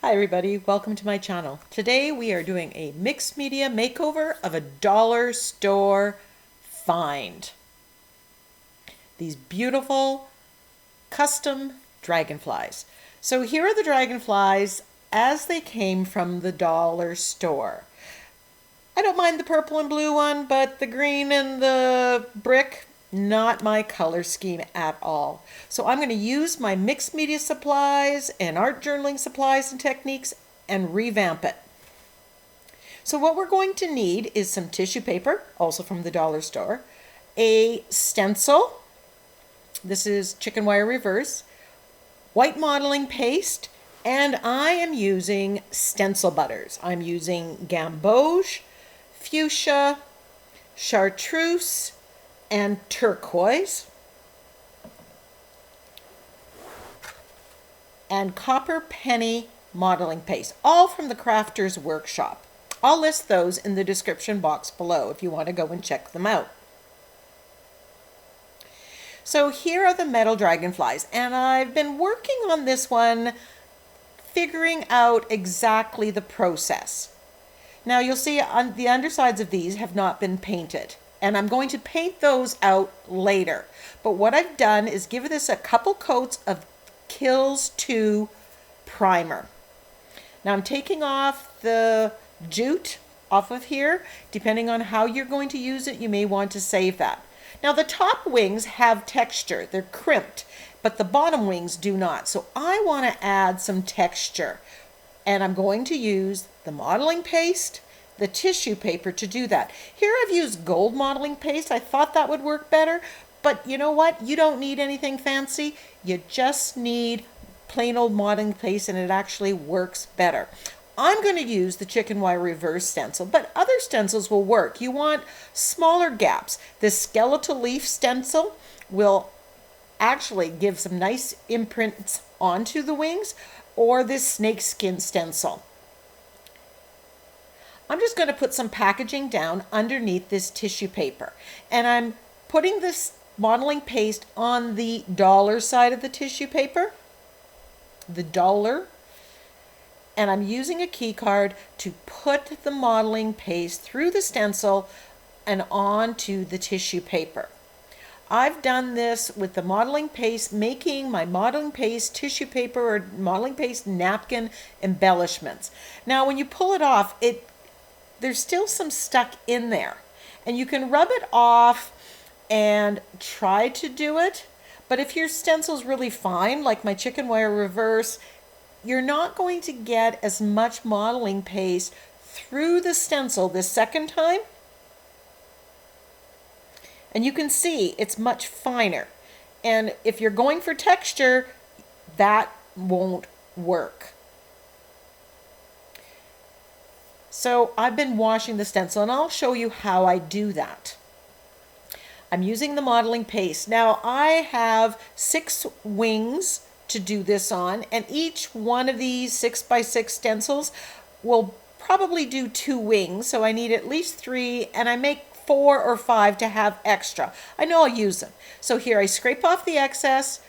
Hi everybody, welcome to my channel. Today we are doing a mixed media makeover of a dollar store find. These beautiful custom dragonflies. So here are the dragonflies as they came from the dollar store. I don't mind the purple and blue one, but the green and the brick, not my color scheme at all. So I'm going to use my mixed media supplies and art journaling supplies and techniques and revamp it. So what we're going to need is some tissue paper, also from the dollar store, a stencil, this is chicken wire reverse, white modeling paste, and I am using Stencil Butters. I'm using gamboge, fuchsia, chartreuse, and turquoise, and copper penny modeling paste, all from the Crafter's Workshop. I'll list those in the description box below if you want to go and check them out. So here are the metal dragonflies, and I've been working on this one, figuring out exactly the process. Now you'll see on the undersides of these have not been painted, and I'm going to paint those out later. But what I've done is give this a couple coats of Kills 2 primer. Now I'm taking off the jute off of here. Depending on how you're going to use it, you may want to save that. Now the top wings have texture, they're crimped, but the bottom wings do not. So I want to add some texture, and I'm going to use the modeling paste, the tissue paper to do that. Here I've used gold modeling paste. I thought that would work better, but you know what? You don't need anything fancy. You just need plain old modeling paste, and it actually works better. I'm going to use the chicken wire reverse stencil, but other stencils will work. You want smaller gaps. This skeletal leaf stencil will actually give some nice imprints onto the wings, or this snakeskin stencil. I'm just going to put some packaging down underneath this tissue paper, and I'm putting this modeling paste on the dollar side of the tissue paper, the dollar, and I'm using a key card to put the modeling paste through the stencil and onto the tissue paper. I've done this with the modeling paste, making my modeling paste tissue paper or modeling paste napkin embellishments. Now when you pull it off, there's still some stuck in there, and you can rub it off and try to do it, but if your stencil's really fine, like my chicken wire reverse, you're not going to get as much modeling paste through the stencil this second time. And you can see it's much finer, and if you're going for texture, that won't work. So I've been washing the stencil, and I'll show you how I do that. I'm using the modeling paste. Now I have 6 wings to do this on, and each one of these 6x6 stencils will probably do 2 wings, so I need at least 3, and I make 4 or 5 to have extra. I know I'll use them. So here I scrape off the excess,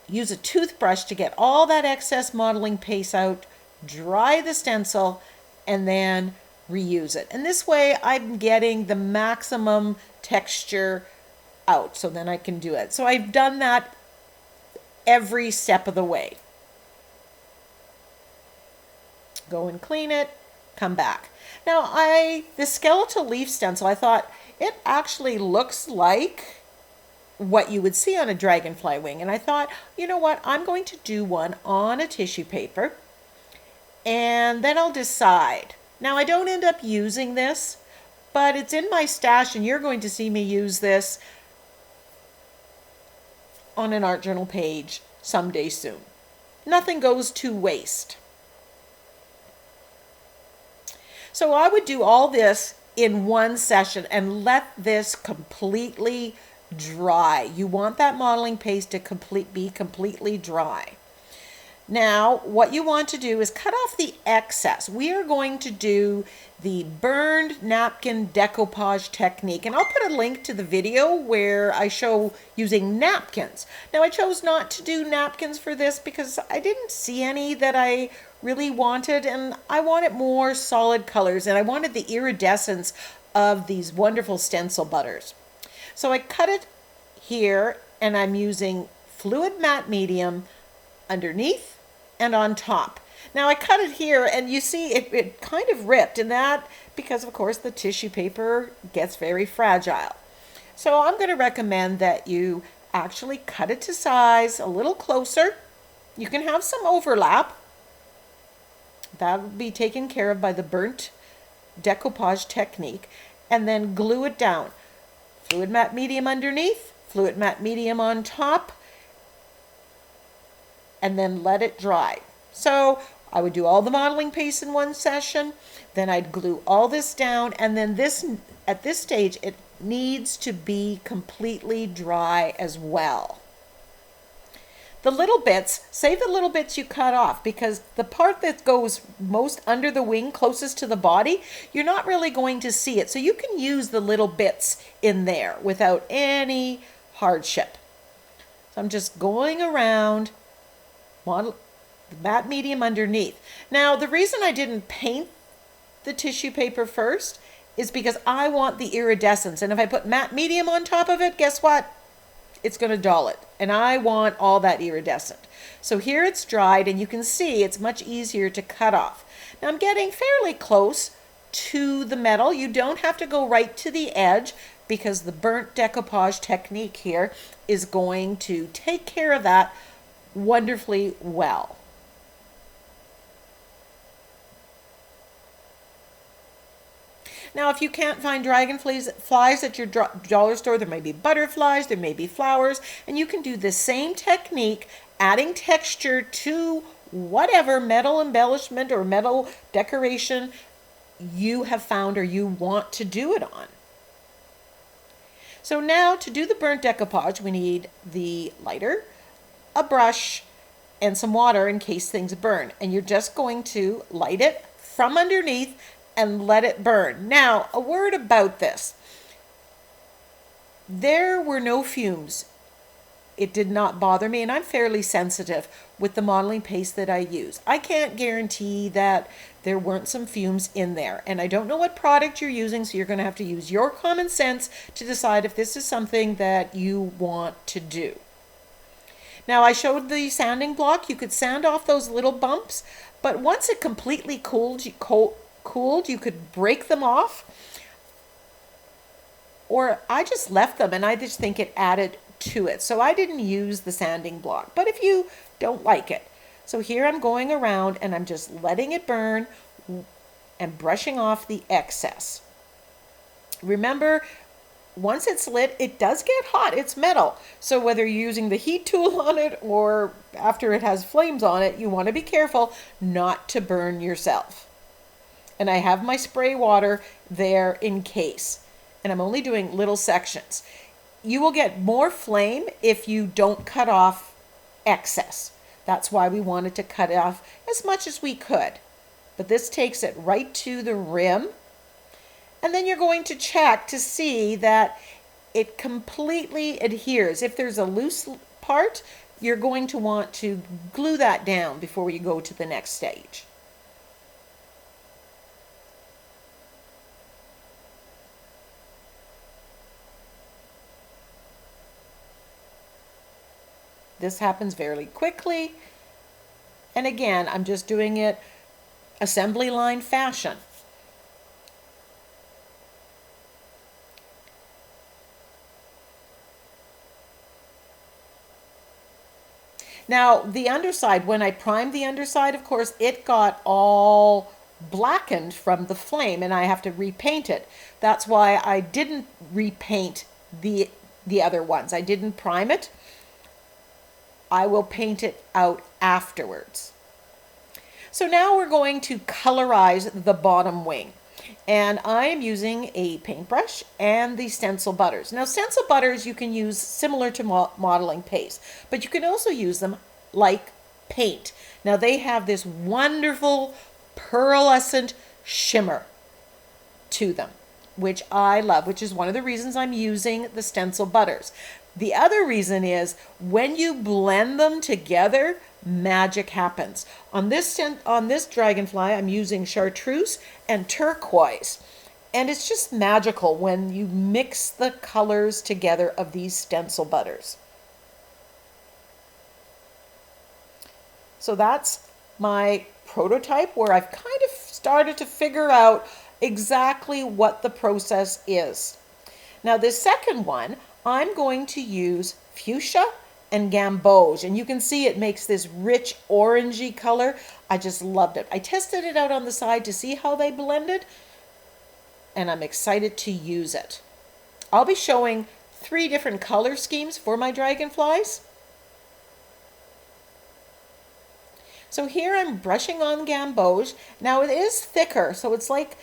use a toothbrush to get all that excess modeling paste out, dry the stencil, and then reuse it. And this way I'm getting the maximum texture out, so then I can do it. So I've done that every step of the way. Go and clean it, come back. Now the skeletal leaf stencil, I thought it actually looks like what you would see on a dragonfly wing, and I thought, you know what, I'm going to do one on a tissue paper, and then I'll decide. Now I don't end up using this, but it's in my stash, and you're going to see me use this on an art journal page someday soon. Nothing goes to waste. So I would do all this in one session and let this completely dry. You want that modeling paste to be completely dry. Now, what you want to do is cut off the excess. We are going to do the Burned Napkin Decoupage Technique, and I'll put a link to the video where I show using napkins. Now, I chose not to do napkins for this because I didn't see any that I really wanted, and I wanted more solid colors, and I wanted the iridescence of these wonderful stencil butters. So I cut it here, and I'm using fluid matte medium underneath and on top. Now I cut it here, and you see it kind of ripped, and that because of course the tissue paper gets very fragile. So I'm going to recommend that you actually cut it to size a little closer. You can have some overlap. That will be taken care of by the burnt decoupage technique, and then glue it down. Fluid matte medium underneath, fluid matte medium on top, and then let it dry. So I would do all the modeling paste in one session, then I'd glue all this down, and then at this stage it needs to be completely dry as well. The little bits, save the little bits you cut off, because the part that goes most under the wing, closest to the body, you're not really going to see it. So you can use the little bits in there without any hardship. So I'm just going around, model the matte medium underneath. Now, the reason I didn't paint the tissue paper first is because I want the iridescence. And if I put matte medium on top of it, guess what? It's going to dull it. And I want all that iridescent. So here it's dried, and you can see it's much easier to cut off. Now I'm getting fairly close to the metal. You don't have to go right to the edge, because the burnt decoupage technique here is going to take care of that wonderfully well. Now, if you can't find dragonflies at your dollar store, there may be butterflies, there may be flowers, and you can do the same technique, adding texture to whatever metal embellishment or metal decoration you have found or you want to do it on. So now, to do the burnt decoupage, we need the lighter, a brush, and some water in case things burn. And you're just going to light it from underneath and let it burn. Now, a word about this. There were no fumes. It did not bother me, and I'm fairly sensitive with the modeling paste that I use. I can't guarantee that there weren't some fumes in there, and I don't know what product you're using, so you're going to have to use your common sense to decide if this is something that you want to do. Now, I showed the sanding block. You could sand off those little bumps, but once it completely cooled, you could break them off, or I just left them, and I just think it added to it. So I didn't use the sanding block, but if you don't like it. So here I'm going around and I'm just letting it burn and brushing off the excess. Remember, once it's lit, it does get hot. It's metal. So whether you're using the heat tool on it or after it has flames on it, you want to be careful not to burn yourself. And I have my spray water there in case. And I'm only doing little sections. You will get more flame if you don't cut off excess. That's why we wanted to cut off as much as we could. But this takes it right to the rim. And then you're going to check to see that it completely adheres. If there's a loose part, you're going to want to glue that down before you go to the next stage. This happens fairly quickly. And again, I'm just doing it assembly line fashion. Now, the underside, when I primed the underside, of course, it got all blackened from the flame, and I have to repaint it. That's why I didn't repaint the other ones. I didn't prime it. I will paint it out afterwards. So now we're going to colorize the bottom wing. And I am using a paintbrush and the Stencil Butters. Now, Stencil Butters you can use similar to modeling paste, but you can also use them like paint. Now they have this wonderful pearlescent shimmer to them, which I love, which is one of the reasons I'm using the Stencil Butters. The other reason is when you blend them together, magic happens. On this dragonfly, I'm using chartreuse and turquoise. And it's just magical when you mix the colors together of these Stencil Butters. So that's my prototype where I've kind of started to figure out exactly what the process is. Now this second one, I'm going to use fuchsia and gamboge, and you can see it makes this rich orangey color. I just loved it. I tested it out on the side to see how they blended, and I'm excited to use it. I'll be showing 3 different color schemes for my dragonflies. So here I'm brushing on gamboge. Now it is thicker, so it's like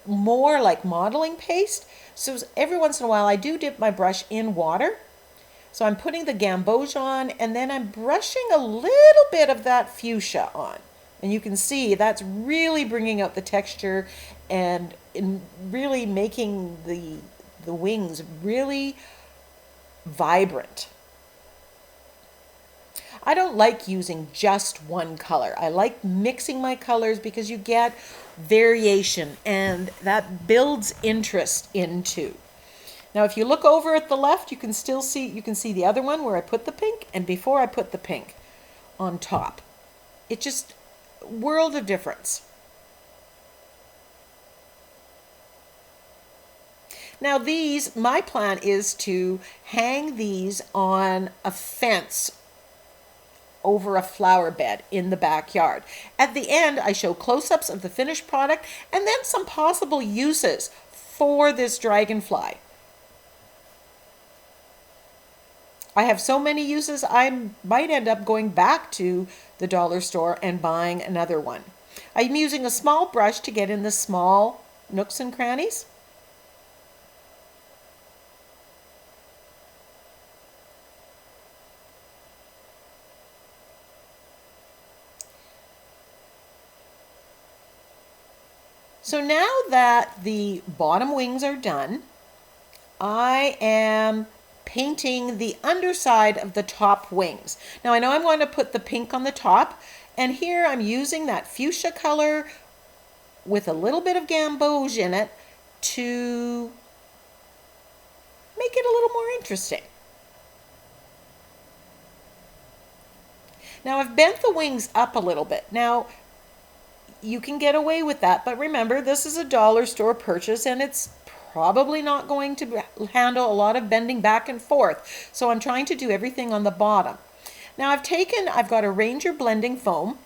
more like modeling paste. So every once in a while I do dip my brush in water. So I'm putting the gamboge on, and then I'm brushing a little bit of that fuchsia on. And you can see that's really bringing out the texture and really making the wings really vibrant. I don't like using just one color. I like mixing my colors because you get variation and that builds interest into. Now if you look over at the left, you can see the other one where I put the pink and before I put the pink on top. It just, world of difference. Now these, my plan is to hang these on a fence over a flower bed in the backyard. At the end, I show close-ups of the finished product and then some possible uses for this dragonfly. I have so many uses, I might end up going back to the dollar store and buying another one. I'm using a small brush to get in the small nooks and crannies. So now that the bottom wings are done, I am painting the underside of the top wings. Now I know I'm going to put the pink on the top, and here I'm using that fuchsia color with a little bit of gamboge in it to make it a little more interesting. Now I've bent the wings up a little bit. Now you can get away with that, but remember this is a dollar store purchase and it's probably not going to handle a lot of bending back and forth. So I'm trying to do everything on the bottom. Now I've got a Ranger blending foam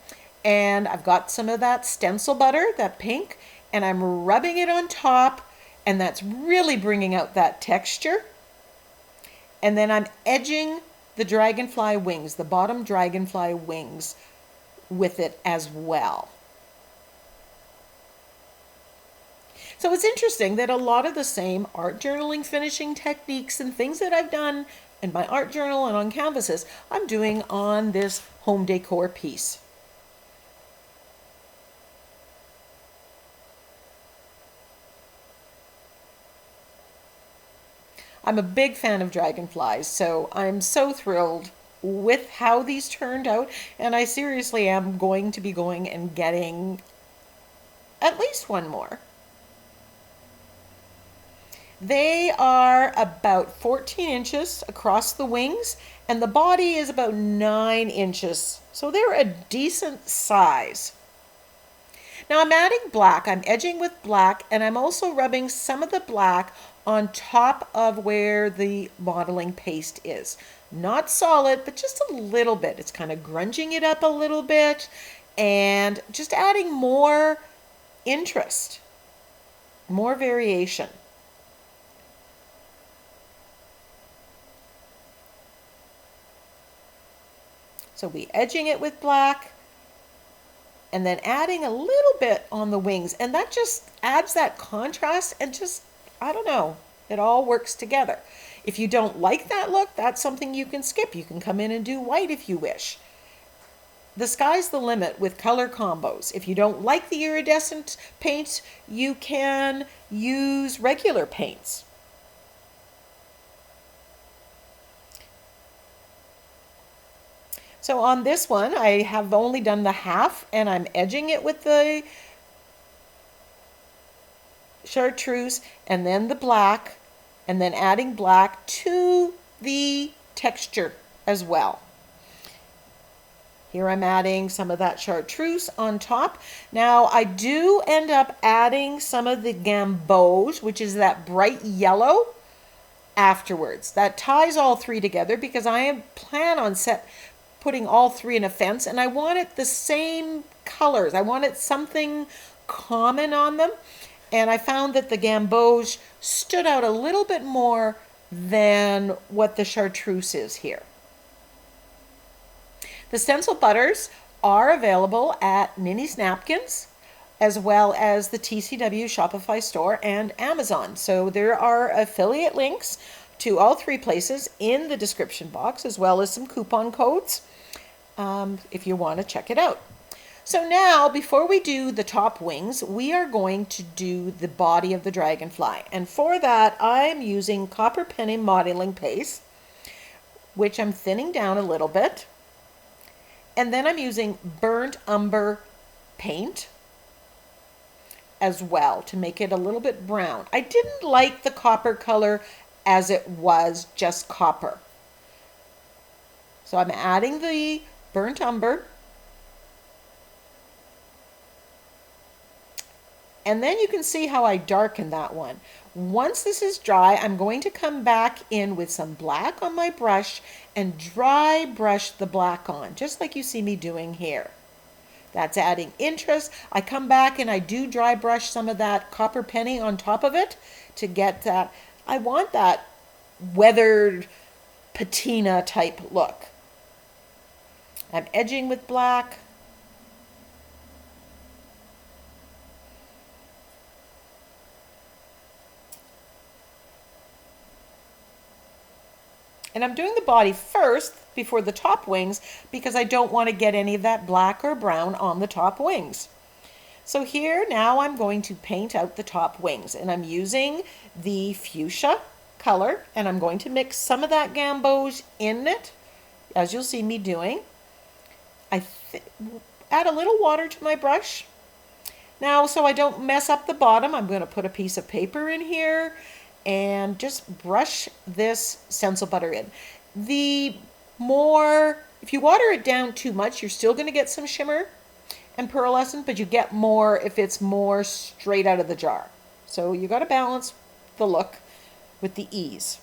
and I've got some of that stencil butter, that pink, and I'm rubbing it on top, and that's really bringing out that texture. And then I'm edging the dragonfly wings, the bottom dragonfly wings with it as well. So it's interesting that a lot of the same art journaling finishing techniques and things that I've done in my art journal and on canvases, I'm doing on this home decor piece. I'm a big fan of dragonflies, so I'm so thrilled with how these turned out, and I seriously am going to be going and getting at least one more. They are about 14 inches across the wings, and the body is about 9 inches, so they're a decent size. Now I'm adding black, I'm edging with black, and I'm also rubbing some of the black on top of where the modeling paste is. Not solid, but just a little bit. It's kind of grunging it up a little bit and just adding more interest, more variation. So we're edging it with black and then adding a little bit on the wings, and that just adds that contrast and just, I don't know, it all works together. If you don't like that look, that's something you can skip. You can come in and do white if you wish. The sky's the limit with color combos. If you don't like the iridescent paints, you can use regular paints. So on this one, I have only done the half, and I'm edging it with the chartreuse and then the black, and then adding black to the texture as well. Here I'm adding some of that chartreuse on top. Now I do end up adding some of the gamboge, which is that bright yellow, afterwards. That ties all three together because I plan on putting all three in a fence, and I want it the same colors. I want it something common on them, and I found that the gamboge stood out a little bit more than what the chartreuse is here. The stencil butters are available at NinnysNapkins, as well as the TCW Shopify store and Amazon. So there are affiliate links to all three places in the description box, as well as some coupon codes if you want to check it out. So now, before we do the top wings, we are going to do the body of the dragonfly. And for that, I'm using copper penny modeling paste, which I'm thinning down a little bit. And then I'm using burnt umber paint as well to make it a little bit brown. I didn't like the copper color as it was just copper. So I'm adding the burnt umber. And then you can see how I darken that one. Once this is dry, I'm going to come back in with some black on my brush and dry brush the black on, just like you see me doing here. That's adding interest. I come back and I do dry brush some of that copper penny on top of it to get that. I want that weathered patina type look. I'm edging with black. And I'm doing the body first before the top wings because I don't want to get any of that black or brown on the top wings. So here now I'm going to paint out the top wings, and I'm using the fuchsia color, and I'm going to mix some of that gamboge in it, as you'll see me doing. I add a little water to my brush. Now, so I don't mess up the bottom, I'm going to put a piece of paper in here and just brush this stencil butter in. If you water it down too much, you're still going to get some shimmer and pearlescent, but you get more if it's more straight out of the jar. So you got to balance the look with the ease.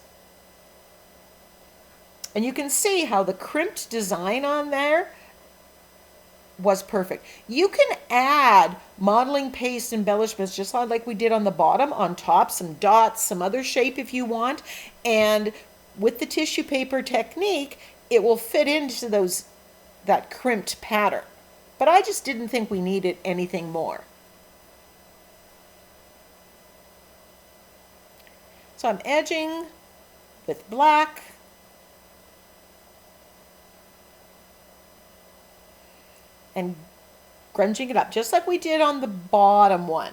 And you can see how the crimped design on there was perfect. You can add modeling paste embellishments just like we did on the bottom, on top, some dots, some other shape if you want, and with the tissue paper technique it will fit into that crimped pattern. But I just didn't think we needed anything more. So I'm edging with black. And grunging it up, just like we did on the bottom one.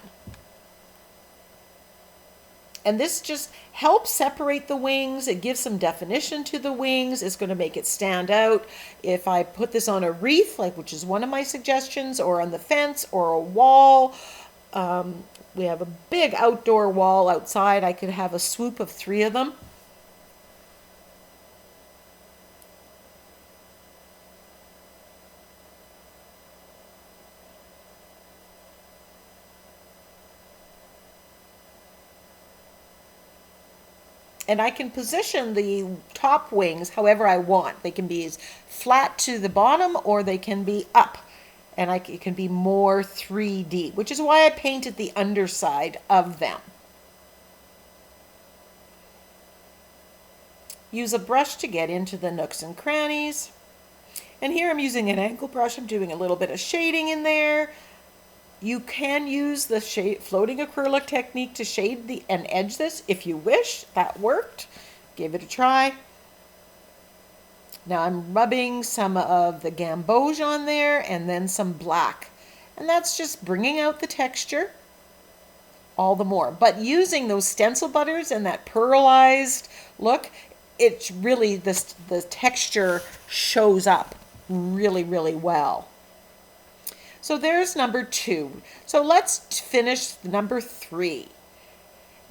And this just helps separate the wings. It gives some definition to the wings. It's going to make it stand out. If I put this on a wreath, which is one of my suggestions, or on the fence or a wall, we have a big outdoor wall outside. I could have a swoop of 3 of them. And I can position the top wings however I want. They can be as flat to the bottom or they can be up. And it can be more 3D, which is why I painted the underside of them. Use a brush to get into the nooks and crannies. And here I'm using an angle brush. I'm doing a little bit of shading in there. You can use the floating acrylic technique to shade and edge this if you wish. That worked. give it a try. Now I'm rubbing some of the gamboge on there and then some black. And that's just bringing out the texture all the more. But using those stencil butters and that pearlized look, it's really, the texture shows up really, really well. So there's number 2. So let's finish number 3.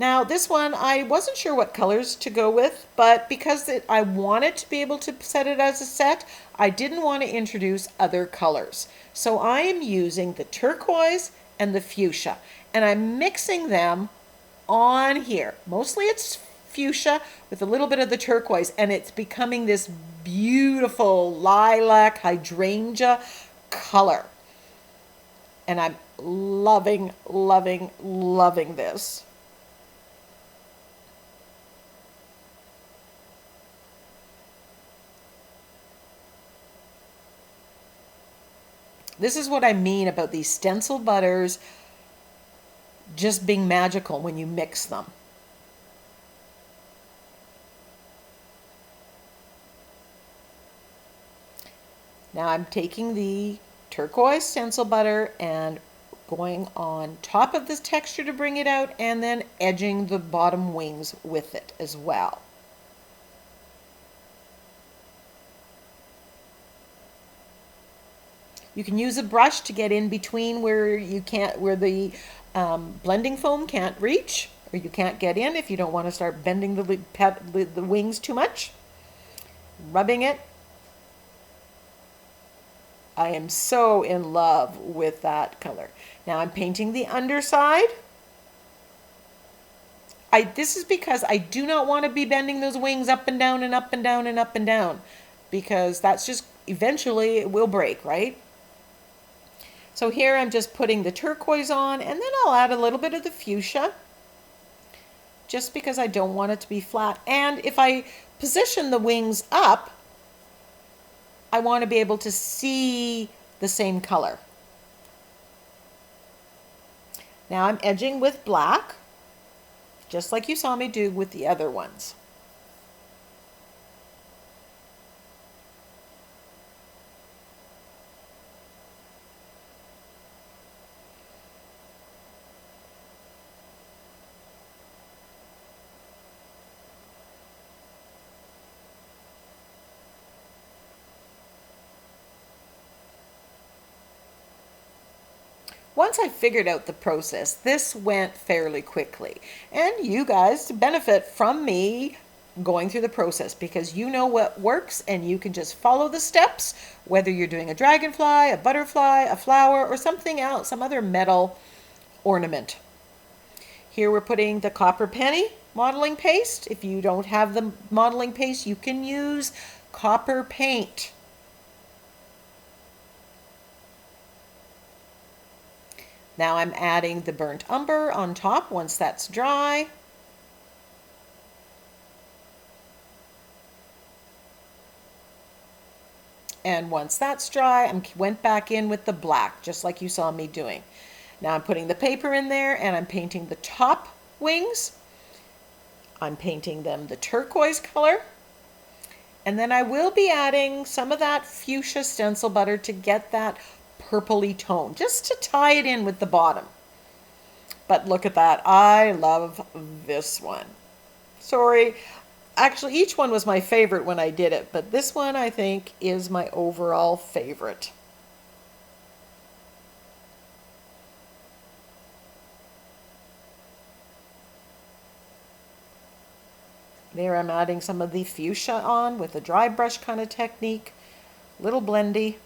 Now this one, I wasn't sure what colors to go with, but because I wanted to be able to set it as a set, I didn't want to introduce other colors. So I am using the turquoise and the fuchsia, and I'm mixing them on here. Mostly it's fuchsia with a little bit of the turquoise, and it's becoming this beautiful lilac hydrangea color. And I'm loving, loving, loving this. This is what I mean about these stencil butters just being magical when you mix them. Now I'm taking the turquoise stencil butter and going on top of this texture to bring it out, and then edging the bottom wings with it as well. You can use a brush to get in between where the blending foam can't reach, or you can't get in if you don't want to start bending the wings too much. Rubbing it. I am so in love with that color. Now I'm painting the underside. This is because I do not want to be bending those wings up and down and up and down and up and down, because that's just, eventually it will break, right? So here I'm just putting the turquoise on, and then I'll add a little bit of the fuchsia, just because I don't want it to be flat. And if I position the wings up, I want to be able to see the same color. Now I'm edging with black, just like you saw me do with the other ones. Once I figured out the process, this went fairly quickly. And you guys benefit from me going through the process, because you know what works and you can just follow the steps, whether you're doing a dragonfly, a butterfly, a flower, or something else, some other metal ornament. Here we're putting the copper penny modeling paste. If you don't have the modeling paste, you can use copper paint. Now I'm adding the burnt umber on top once that's dry. And once that's dry, I went back in with the black, just like you saw me doing. Now I'm putting the paper in there, and I'm painting the top wings. I'm painting them the turquoise color. And then I will be adding some of that fuchsia stencil butter to get that purpley tone, just to tie it in with the bottom. But look at that. I love this one. Sorry. Actually, each one was my favorite when I did it, but this one I think is my overall favorite. There I'm adding some of the fuchsia on with a dry brush kind of technique. Little blendy.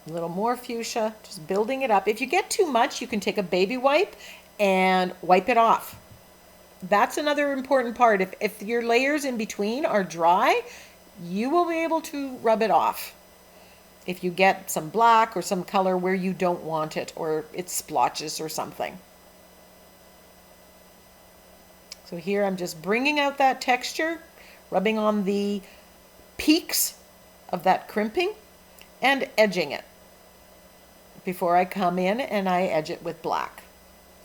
A little more fuchsia, just building it up. If you get too much, you can take a baby wipe and wipe it off. That's another important part. If your layers in between are dry, you will be able to rub it off. If you get some black or some color where you don't want it, or it splotches or something. So here I'm just bringing out that texture, rubbing on the peaks of that crimping and edging it. before I come in and I edge it with black.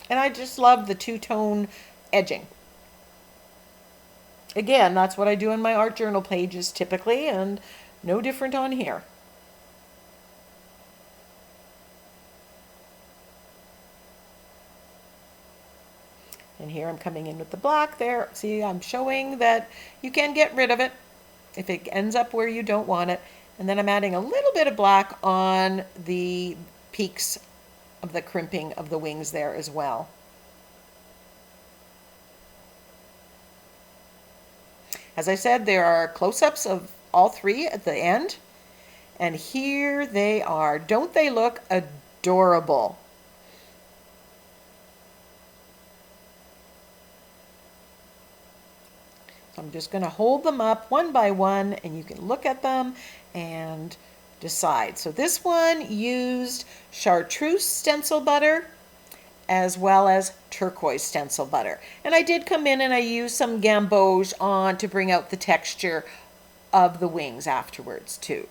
And I just love the two-tone edging. Again, that's what I do in my art journal pages typically, and no different on here. And here I'm coming in with the black there. See, I'm showing that you can get rid of it if it ends up where you don't want it. And then I'm adding a little bit of black on the peaks of the crimping of the wings there as well. As I said, there are close-ups of all three at the end. And here they are. Don't they look adorable? So I'm just going to hold them up one by one, and you can look at them and decide. So this one used chartreuse stencil butter as well as turquoise stencil butter. And I did come in and I used some gamboge on to bring out the texture of the wings afterwards too.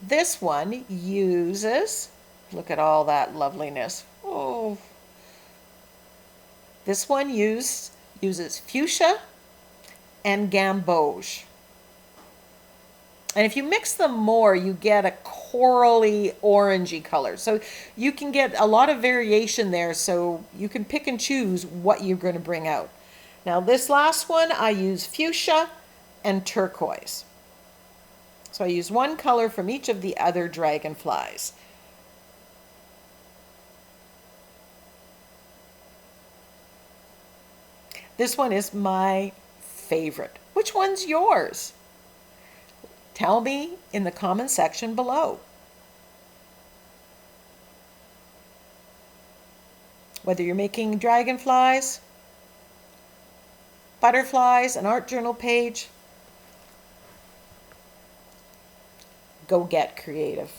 This one uses, look at all that loveliness. Oh, this one uses fuchsia and gamboge. And if you mix them more, you get a corally orangey color. So you can get a lot of variation there, so you can pick and choose what you're going to bring out. Now this last one, I use fuchsia and turquoise. So I use one color from each of the other dragonflies. This one is my favorite. Which one's yours? Tell me in the comment section below. Whether you're making dragonflies, butterflies, an art journal page, go get creative.